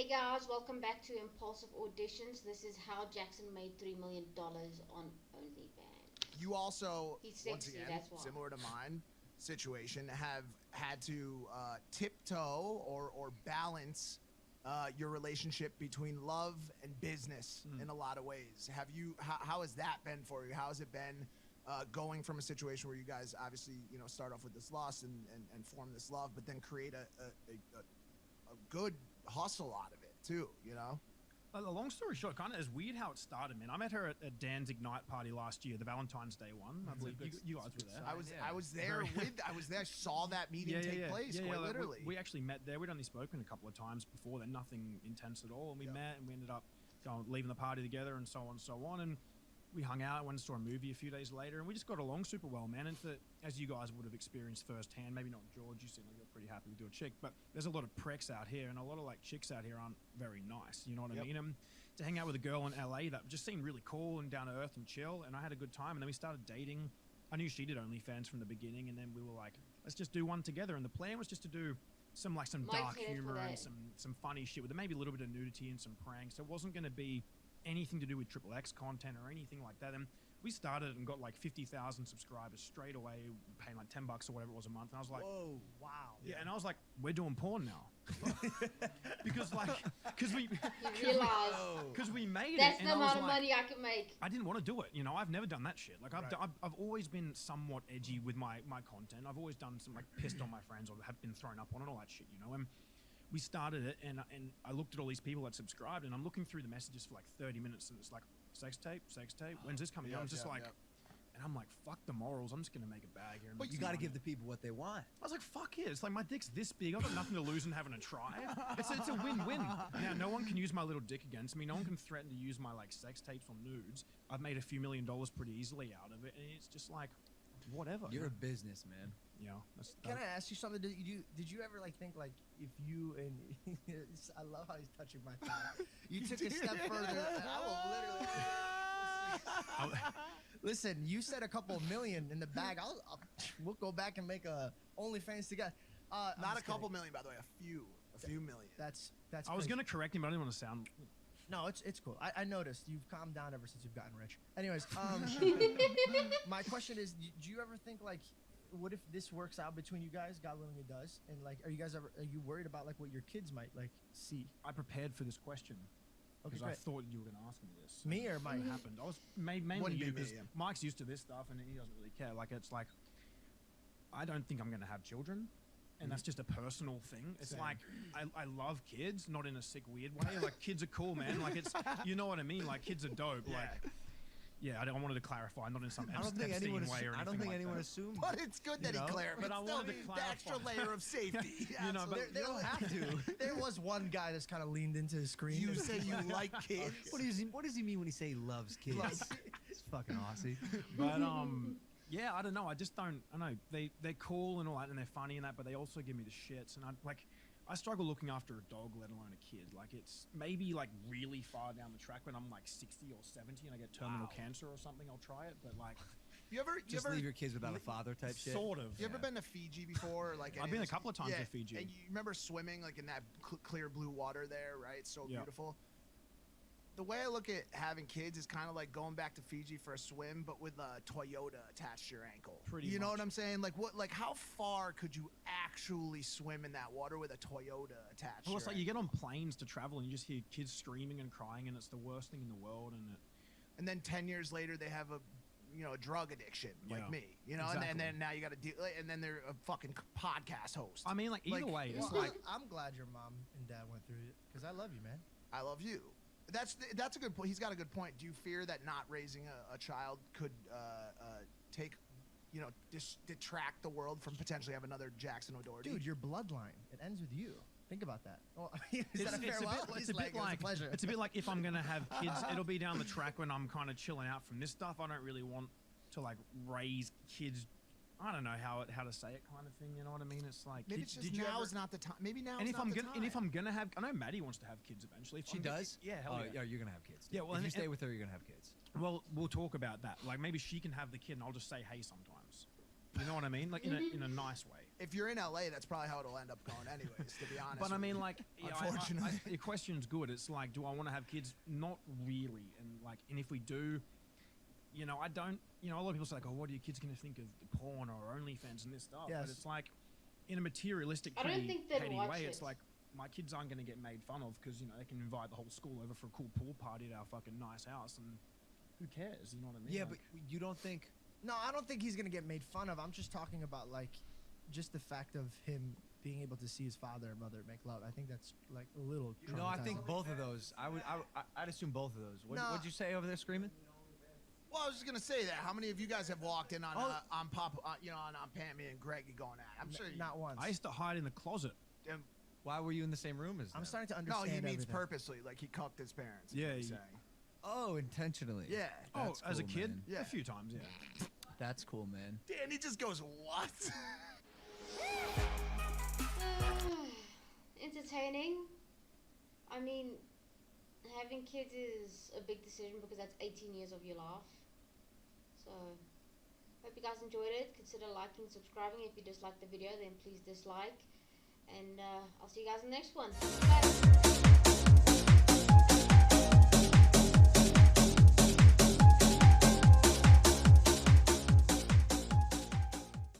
Hey guys, welcome back to Impulsive Auditions. This is how Jackson made $3 million on OnlyFans. You also, He's once sexy, again, that's why. similar to mine situation, have had to tiptoe or balance your relationship between love and business in a lot of ways. Have you? How has that been for you? How has it been going from a situation where you guys obviously start off with this loss and form this love, but then create a good hustle out of it too? A long story short, kind of is weird how it started, man. I met her at Dan's Ignite party last year, the Valentine's Day one. I believe you guys were there. I was there I saw that meeting take place, quite literally. We actually met there. We'd only spoken a couple of times before then, nothing intense at all. And we met and we ended up leaving the party together and so on and so on. And we hung out, went and saw a movie a few days later, and we just got along super well, man. And as you guys would have experienced firsthand, maybe not George, you seem like you're pretty happy with your chick, but there's a lot of pricks out here, and a lot of chicks out here aren't very nice, you know what I mean? And to hang out with a girl in LA that just seemed really cool and down to earth and chill, and I had a good time, and then we started dating. I knew she did OnlyFans from the beginning, and then we were like, let's just do one together. And the plan was just to do some dark humor and some funny shit with it, maybe a little bit of nudity and some pranks. It wasn't going to be anything to do with XXX content or anything like that. And we started and got 50,000 subscribers straight away, paying $10 or whatever it was a month. And I was like, whoa, wow. Yeah, and I was like, we're doing porn now. because we made that's it. That's the amount of money I can make. I didn't want to do it. I've never done that shit. I've always been somewhat edgy with my content. I've always done some pissed on my friends or have been thrown up on and all that shit, And we started it, and I looked at all these people that subscribed, and I'm looking through the messages for 30 minutes, and it's like, sex tape, when's this coming out? I'm just and I'm like, fuck the morals, I'm just going to make a bag here. But you got to give the people what they want. I was like, fuck it, it's my dick's this big, I've got nothing to lose in having a try. It's a win-win. Now, no one can use my little dick against me, no one can threaten to use my sex tapes or nudes. I've made a few $1 million pretty easily out of it, and it's just whatever. You're a business, man. Yeah. Can I ask you something? Did you ever think if you and I love how he's touching my thigh. You took a step further. I will literally listen. You said a couple million in the bag. We'll go back and make a OnlyFans together. Not a couple million, by the way. A few million. That's. I was gonna correct him, but I didn't want to sound. No, it's cool. I noticed you've calmed down ever since you've gotten rich. Anyways, my question is, do you ever think what if this works out between you guys? God willing, it does. And are you worried about what your kids might see? I prepared for this question because I thought you were going to ask me this. Me or Mike? It happened. I was mainly you because Mike's used to this stuff and he doesn't really care. I don't think I'm going to have children. And that's just a personal thing. It's I love kids, not in a sick, weird way. Kids are cool, man. It's, you know what I mean? Kids are dope. Yeah, I wanted to clarify, not in some Epstein way or anything. I don't think anyone assumed. But it's good that he clarified. But I wanted to clarify. The extra layer of safety. But they don't have to. There was one guy that's kind of leaned into the screen. You say you like kids. What does he mean when he say he loves kids? It's fucking Aussie. But yeah, I don't know. I just don't. I know they're cool and all that, and they're funny and that, but they also give me the shits. And I struggle looking after a dog, let alone a kid. It's maybe really far down the track when I'm 60 or 70 and I get terminal cancer or something. I'll try it, but you ever leave your kids without a father type shit. Sort of. You ever been to Fiji before? I've been a couple of times to Fiji. And you remember swimming in that clear blue water there, right? It's so beautiful. The way I look at having kids is kind of like going back to Fiji for a swim, but with a Toyota attached to your ankle. You know what I'm saying? How far could you actually swim in that water with a Toyota attached? Well, it's you get on planes to travel and you just hear kids screaming and crying, and it's the worst thing in the world. And then 10 years later, they have a drug addiction like me, exactly. and then now you got to deal, and then they're a fucking podcast host. I mean, either way, it's I'm glad your mom and dad went through it because I love you, man. I love you. That's a good point. He's got a good point. Do you fear that not raising a child could take, detract the world from potentially having another Jackson O'Doherty? Dude, your bloodline, it ends with you. Think about that. Well, is that a farewell? It's a bit like if I'm gonna have kids, it'll be down the track when I'm kind of chilling out from this stuff. I don't really want to raise kids. I don't know how to say it, kind of thing. You know what I mean? It's maybe it's just now's not the time. Maybe now. And if I'm gonna have, I know Maddie wants to have kids eventually. She does. Yeah, hell yeah. You're gonna have kids. Yeah, well, if you stay with her, you're gonna have kids. Well, we'll talk about that. Maybe she can have the kid, and I'll just say hey sometimes. You know what I mean? In a nice way. if you're in LA, that's probably how it'll end up going, anyways. To be honest. But I with mean, you. like, you know, Unfortunately. your question's good. It's like, do I want to have kids? Not really. And if we do, you know, I don't. You know, a lot of people say, like, oh, what are your kids going to think of porn or OnlyFans and this stuff? Yes. But it's like, in a materialistic, I don't pretty think they'd petty watch way, it. it's like, my kids aren't going to get made fun of because, you know, they can invite the whole school over for a cool pool party at our fucking nice house, and who cares? You know what I mean? Yeah, Like, but you don't think? No, I don't think he's gonna get made fun of. I'm just talking about like, just the fact of him being able to see his father and mother make love. I think that's like a little. No, I think traumatizing. both of those. I'd assume both of those. No. What'd you say over there, screaming? Well, I was just gonna say that. How many of you guys have walked in on Oh. on Pop, you know, on Pammy and Greg going at? I'm sure you. Not once. I used to hide in the closet. Why were you in the same room as them? I'm starting to No, understand. he means everything. purposely, like he cucked his parents. is Yeah, what he's he- saying. Oh, intentionally. Yeah. That's as a cool, kid, man. Yeah. a few times, yeah. That's cool, man. Danny just goes, what? Entertaining. I mean, having kids is a big decision because that's 18 years of your life. So, hope you guys enjoyed it. Consider liking, subscribing. If you disliked the video, then please dislike. And I'll see you guys in the next one. Bye.